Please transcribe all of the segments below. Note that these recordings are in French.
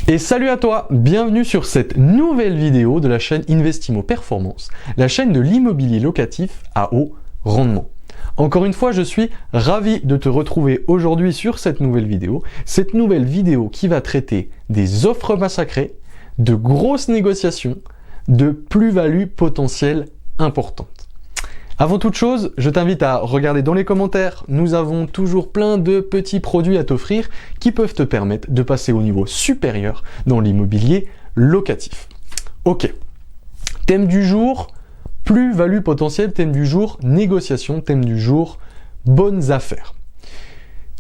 Et salut à toi, bienvenue sur cette nouvelle vidéo de la chaîne Investimo Performance, la chaîne de l'immobilier locatif à haut rendement. Encore une fois, je suis ravi de te retrouver aujourd'hui sur cette nouvelle vidéo qui va traiter des offres massacrées, de grosses négociations, de plus-values potentielles importantes. Avant toute chose, je t'invite à regarder dans les commentaires, nous avons toujours plein de petits produits à t'offrir qui peuvent te permettre de passer au niveau supérieur dans l'immobilier locatif. Ok, thème du jour, plus-value potentielle, thème du jour, négociation, thème du jour, bonnes affaires.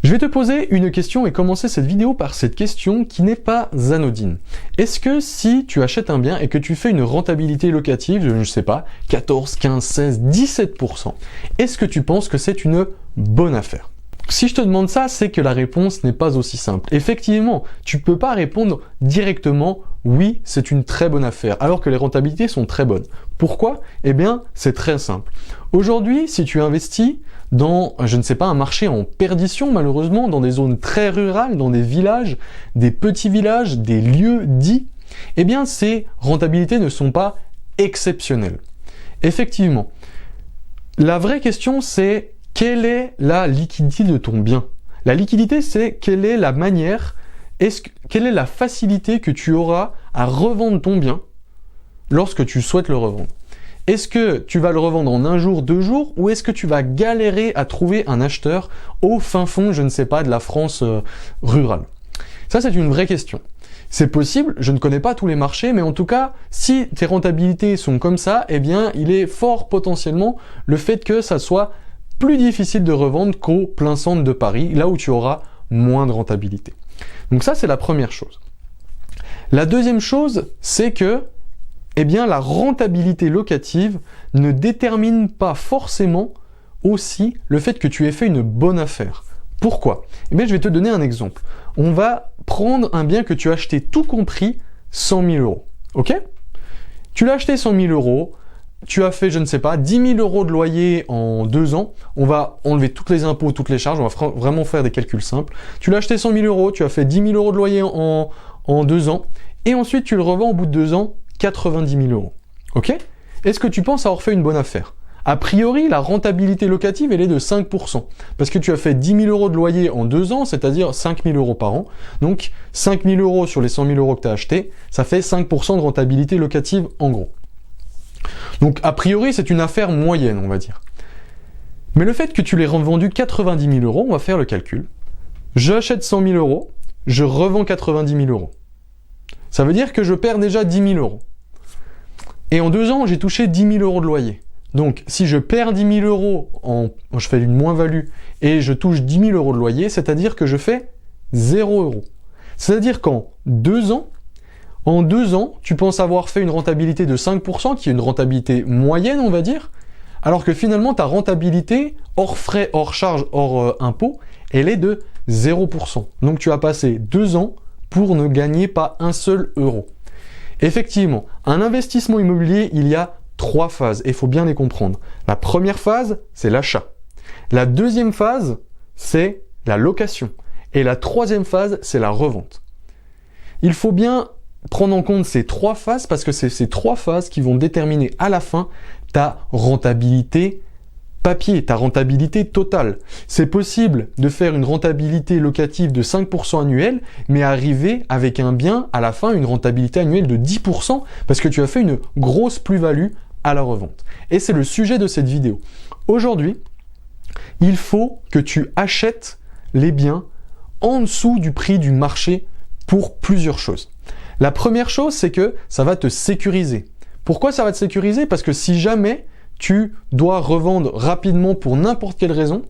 Je vais te poser une question et commencer cette vidéo par cette question qui n'est pas anodine. Est-ce que si tu achètes un bien et que tu fais une rentabilité locative, je ne sais pas, 14, 15, 16, 17%, est-ce que tu penses que c'est une bonne affaire? Si je te demande ça, c'est que la réponse n'est pas aussi simple. Effectivement, tu ne peux pas répondre directement « oui, c'est une très bonne affaire », alors que les rentabilités sont très bonnes. Pourquoi? Eh bien, c'est très simple. Aujourd'hui, si tu investis dans, je ne sais pas, un marché en perdition, malheureusement, dans des zones très rurales, dans des villages, des petits villages, des lieux dits, eh bien, ces rentabilités ne sont pas exceptionnelles. Effectivement, la vraie question, c'est quelle est la liquidité de ton bien? La liquidité, c'est quelle est la manière, quelle est la facilité que tu auras à revendre ton bien lorsque tu souhaites le revendre. Est-ce que tu vas le revendre en 1 jour, 2 jours, ou est-ce que tu vas galérer à trouver un acheteur au fin fond, je ne sais pas, de la France rurale? Ça, c'est une vraie question. C'est possible, je ne connais pas tous les marchés, mais en tout cas, si tes rentabilités sont comme ça, eh bien, il est fort potentiellement le fait que ça soit plus difficile de revendre qu'au plein centre de Paris, là où tu auras moins de rentabilité. Donc ça, c'est la première chose. La deuxième chose, c'est que eh bien, la rentabilité locative ne détermine pas forcément aussi le fait que tu aies fait une bonne affaire. Pourquoi? Eh bien, je vais te donner un exemple. On va prendre un bien que tu as acheté tout compris 100 000 euros. Ok? Tu l'as acheté 100 000 euros, tu as fait, je ne sais pas, 10 000 euros de loyer en 2 ans. On va enlever tous les impôts, toutes les charges, on va vraiment faire des calculs simples. Tu l'as acheté 100 000 euros, tu as fait 10 000 euros de loyer en 2 ans, et ensuite tu le revends au bout de 2 ans 90 000 euros. Ok? Est-ce que tu penses avoir fait une bonne affaire? A priori, la rentabilité locative, elle est de 5%. Parce que tu as fait 10 000 euros de loyer en 2 ans, c'est-à-dire 5 000 euros par an. Donc, 5 000 euros sur les 100 000 euros que tu as achetés, ça fait 5% de rentabilité locative en gros. Donc, a priori, c'est une affaire moyenne, on va dire. Mais le fait que tu l'aies revendu 90 000 euros, on va faire le calcul. J'achète 100 000 euros, je revends 90 000 euros. Ça veut dire que je perds déjà 10 000 euros. Et en 2 ans, j'ai touché 10 000 euros de loyer. Donc, si je perds 10 000 euros, je fais une moins-value, et je touche 10 000 euros de loyer, c'est-à-dire que je fais 0 euros. C'est-à-dire qu'en 2 ans, tu penses avoir fait une rentabilité de 5%, qui est une rentabilité moyenne, on va dire, alors que finalement, ta rentabilité, hors frais, hors charges, hors impôts, elle est de 0%. Donc, tu as passé 2 ans pour ne gagner pas un seul euro. Effectivement, un investissement immobilier, il y a 3 phases, et il faut bien les comprendre. La première phase, c'est l'achat. La deuxième phase, c'est la location. Et la troisième phase, c'est la revente. Il faut bien prendre en compte ces 3 phases, parce que c'est ces 3 phases qui vont déterminer à la fin ta rentabilité papier, ta rentabilité totale. C'est possible de faire une rentabilité locative de 5% annuel, mais arriver avec un bien, à la fin, une rentabilité annuelle de 10%, parce que tu as fait une grosse plus-value à la revente. Et c'est le sujet de cette vidéo. Aujourd'hui, il faut que tu achètes les biens en dessous du prix du marché pour plusieurs choses. La première chose, c'est que ça va te sécuriser. Pourquoi ça va te sécuriser? Parce que si jamais tu dois revendre rapidement pour n'importe quelle raison,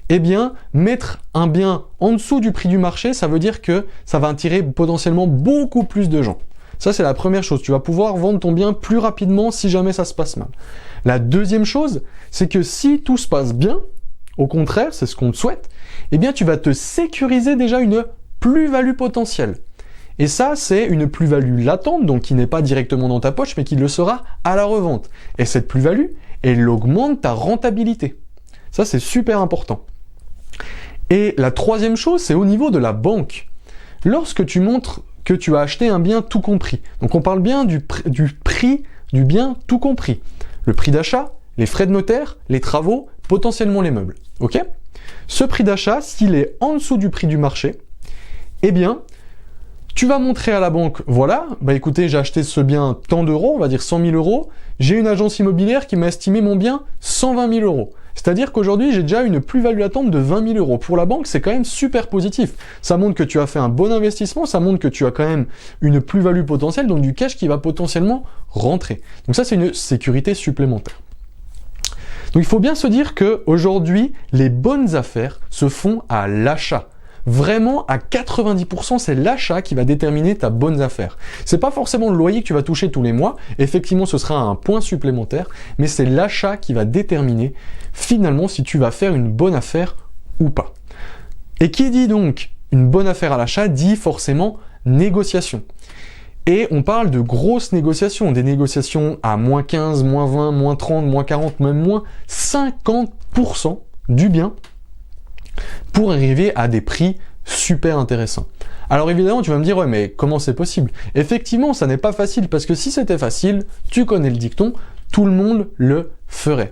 eh bien, mettre un bien en dessous du prix du marché, ça veut dire que ça va attirer potentiellement beaucoup plus de gens. Ça, c'est la première chose. Tu vas pouvoir vendre ton bien plus rapidement si jamais ça se passe mal. La deuxième chose, c'est que si tout se passe bien, au contraire, c'est ce qu'on te souhaite, eh bien, tu vas te sécuriser déjà une plus-value potentielle. Et ça, c'est une plus-value latente, donc qui n'est pas directement dans ta poche, mais qui le sera à la revente. Et cette plus-value, elle augmente ta rentabilité. Ça, c'est super important. Et la troisième chose, c'est au niveau de la banque. Lorsque tu montres que tu as acheté un bien tout compris. Donc on parle bien du prix du bien tout compris. Le prix d'achat, les frais de notaire, les travaux, potentiellement les meubles. Ok ? Ce prix d'achat, s'il est en dessous du prix du marché, eh bien, tu vas montrer à la banque, voilà, bah écoutez, j'ai acheté ce bien tant d'euros, on va dire 100 000 euros, j'ai une agence immobilière qui m'a estimé mon bien 120 000 euros. C'est-à-dire qu'aujourd'hui, j'ai déjà une plus-value latente de 20 000 euros. Pour la banque, c'est quand même super positif. Ça montre que tu as fait un bon investissement, ça montre que tu as quand même une plus-value potentielle, donc du cash qui va potentiellement rentrer. Donc ça, c'est une sécurité supplémentaire. Donc il faut bien se dire qu'aujourd'hui, les bonnes affaires se font à l'achat. Vraiment, à 90%, c'est l'achat qui va déterminer ta bonne affaire. C'est pas forcément le loyer que tu vas toucher tous les mois. Effectivement, ce sera un point supplémentaire, mais c'est l'achat qui va déterminer finalement si tu vas faire une bonne affaire ou pas. Et qui dit donc une bonne affaire à l'achat dit forcément négociation. Et on parle de grosses négociations, des négociations à moins 15, moins 20, moins 30, moins 40, même moins 50% du bien pour arriver à des prix super intéressants. Alors évidemment, tu vas me dire, ouais, mais comment c'est possible? Effectivement, ça n'est pas facile, parce que si c'était facile, tu connais le dicton, tout le monde le ferait.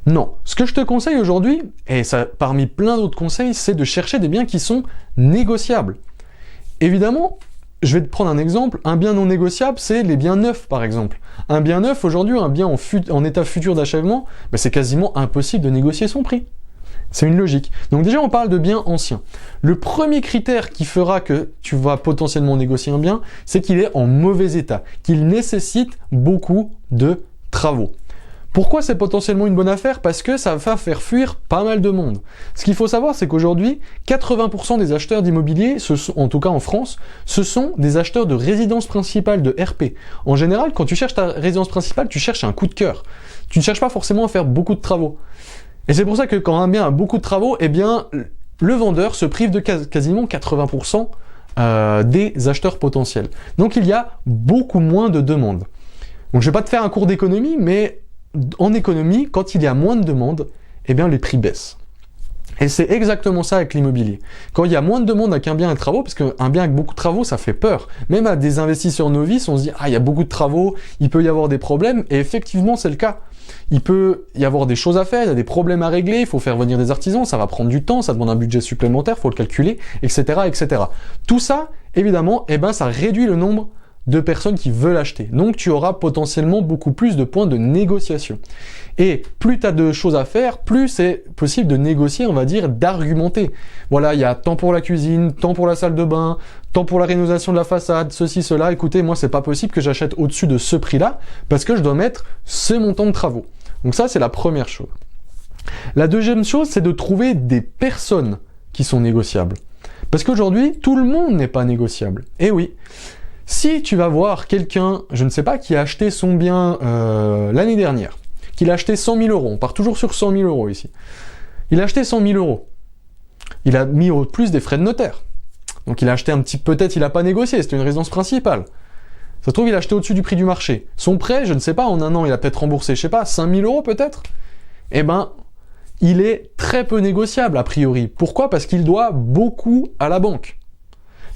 Non, ce que je te conseille aujourd'hui, et ça parmi plein d'autres conseils, c'est de chercher des biens qui sont négociables. Évidemment, je vais te prendre un exemple, un bien non négociable, c'est les biens neufs par exemple. Un bien neuf, aujourd'hui, un bien en état futur d'achèvement, ben, c'est quasiment impossible de négocier son prix. C'est une logique. Donc déjà, on parle de biens anciens. Le premier critère qui fera que tu vas potentiellement négocier un bien, c'est qu'il est en mauvais état, qu'il nécessite beaucoup de travaux. Pourquoi c'est potentiellement une bonne affaire? Parce que ça va faire fuir pas mal de monde. Ce qu'il faut savoir, c'est qu'aujourd'hui, 80% des acheteurs d'immobilier, en tout cas en France, ce sont des acheteurs de résidence principale, de RP. En général, quand tu cherches ta résidence principale, tu cherches un coup de cœur. Tu ne cherches pas forcément à faire beaucoup de travaux. Et c'est pour ça que quand un bien a beaucoup de travaux, eh bien, le vendeur se prive de quasiment 80% des acheteurs potentiels. Donc il y a beaucoup moins de demandes. Donc je vais pas te faire un cours d'économie, mais en économie, quand il y a moins de demandes, eh bien les prix baissent. Et c'est exactement ça avec l'immobilier. Quand il y a moins de demandes avec un bien et de travaux, parce qu'un bien avec beaucoup de travaux, ça fait peur. Même à des investisseurs novices, on se dit « Ah, il y a beaucoup de travaux, il peut y avoir des problèmes », et effectivement, c'est le cas. Il peut y avoir des choses à faire, il y a des problèmes à régler, il faut faire venir des artisans, ça va prendre du temps, ça demande un budget supplémentaire, il faut le calculer, etc., etc. Tout ça, évidemment, eh ben, ça réduit le nombre de personnes qui veulent acheter. Donc tu auras potentiellement beaucoup plus de points de négociation. Et plus tu as de choses à faire, plus c'est possible de négocier, on va dire, d'argumenter. Voilà, il y a tant pour la cuisine, tant pour la salle de bain, tant pour la rénovation de la façade, ceci, cela. Écoutez, moi, c'est pas possible que j'achète au-dessus de ce prix-là, parce que je dois mettre ce montant de travaux. Donc ça, c'est la première chose. La deuxième chose, c'est de trouver des personnes qui sont négociables. Parce qu'aujourd'hui, tout le monde n'est pas négociable. Et oui, si tu vas voir quelqu'un, je ne sais pas, qui a acheté son bien l'année dernière, qu'il a acheté 100 000 euros, on part toujours sur 100 000 euros ici, il a acheté 100 000 euros, il a mis au plus des frais de notaire, donc il a acheté un petit, peut-être il n'a pas négocié, c'était une résidence principale, ça se trouve il a acheté au-dessus du prix du marché, son prêt, je ne sais pas, en un an il a peut-être remboursé, je sais pas, 5 000 euros peut-être, eh ben, il est très peu négociable a priori. Pourquoi? Parce qu'il doit beaucoup à la banque.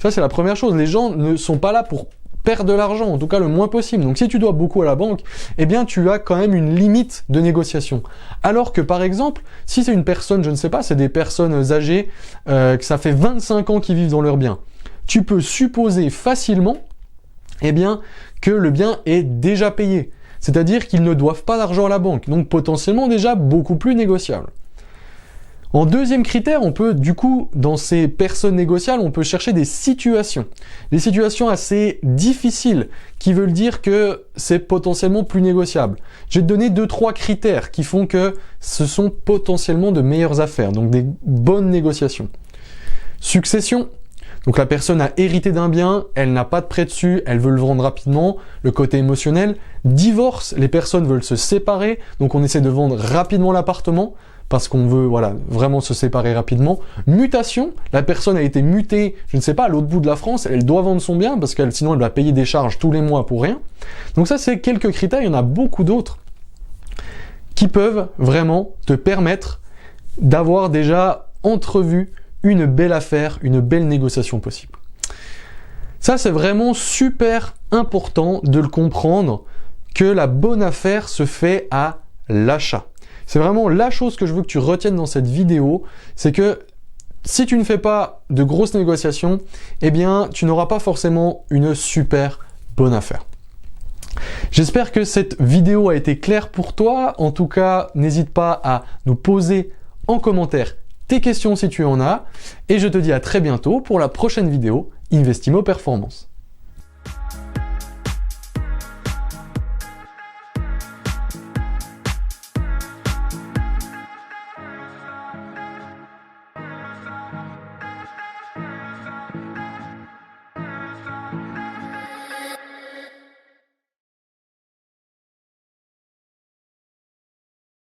Ça, c'est la première chose. Les gens ne sont pas là pour perdre de l'argent, en tout cas le moins possible. Donc si tu dois beaucoup à la banque, eh bien tu as quand même une limite de négociation. Alors que par exemple, si c'est une personne, je ne sais pas, c'est des personnes âgées, que ça fait 25 ans qu'ils vivent dans leur bien, tu peux supposer facilement, eh bien, que le bien est déjà payé. C'est-à-dire qu'ils ne doivent pas d'argent à la banque, donc potentiellement déjà beaucoup plus négociable. En deuxième critère, on peut, du coup, dans ces personnes négociables, on peut chercher des situations. Des situations assez difficiles, qui veulent dire que c'est potentiellement plus négociable. Je vais te donner 2-3 critères qui font que ce sont potentiellement de meilleures affaires, donc des bonnes négociations. Succession. Donc la personne a hérité d'un bien, elle n'a pas de prêt dessus, elle veut le vendre rapidement, le côté émotionnel. Divorce, les personnes veulent se séparer, donc on essaie de vendre rapidement l'appartement, parce qu'on veut voilà, vraiment se séparer rapidement. Mutation, la personne a été mutée, je ne sais pas, à l'autre bout de la France, elle doit vendre son bien, parce que sinon elle va payer des charges tous les mois pour rien. Donc ça c'est quelques critères, il y en a beaucoup d'autres, qui peuvent vraiment te permettre d'avoir déjà entrevu une belle affaire, une belle négociation possible. Ça, c'est vraiment super important de le comprendre, que la bonne affaire se fait à l'achat. C'est vraiment la chose que je veux que tu retiennes dans cette vidéo, c'est que si tu ne fais pas de grosses négociations, eh bien, tu n'auras pas forcément une super bonne affaire. J'espère que cette vidéo a été claire pour toi. En tout cas, n'hésite pas à nous poser en commentaire tes questions si tu en as. Et je te dis à très bientôt pour la prochaine vidéo Investimo Performance.